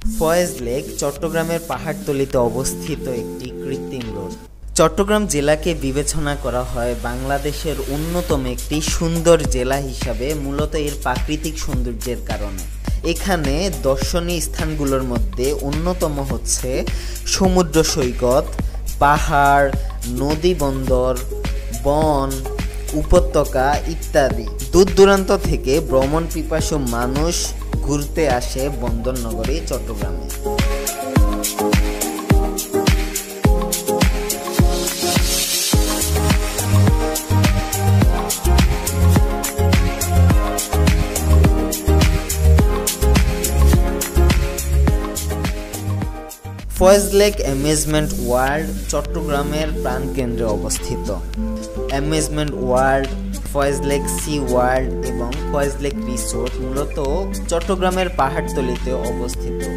Faiz lake চট্টগ্রামের পাহাড়তলিতে অবস্থিত একটি কৃত্রিম হ্রদ। চট্টগ্রাম জেলাকে বিবেচনা করা হয় বাংলাদেশের অন্যতম একটি সুন্দর জেলা হিসাবে, মূলত এর প্রাকৃতিক সৌন্দর্যের কারণে। এখানে দর্শনীয় স্থানগুলোর মধ্যে অন্যতম হচ্ছে সমুদ্র সৈকত, পাহাড়, নদী বন্দর, বন, উপত্যকা ইত্যাদি। দূর দূরান্ত থেকে ভ্রমণ পিপাসু মানুষ ঘুরতে আসে বন্দর নগরী চট্টগ্রামে। ফয়েজ লেক অ্যামিউজমেন্ট ওয়ার্ল্ড চট্টগ্রামের প্রাণকেন্দ্রে অবস্থিত। Amusement world, Foy's lake sea world এবং ফয়েজ লেক রিসোর্ট মূলত চট্টগ্রামের পাহাড়তলিতে অবস্থিত।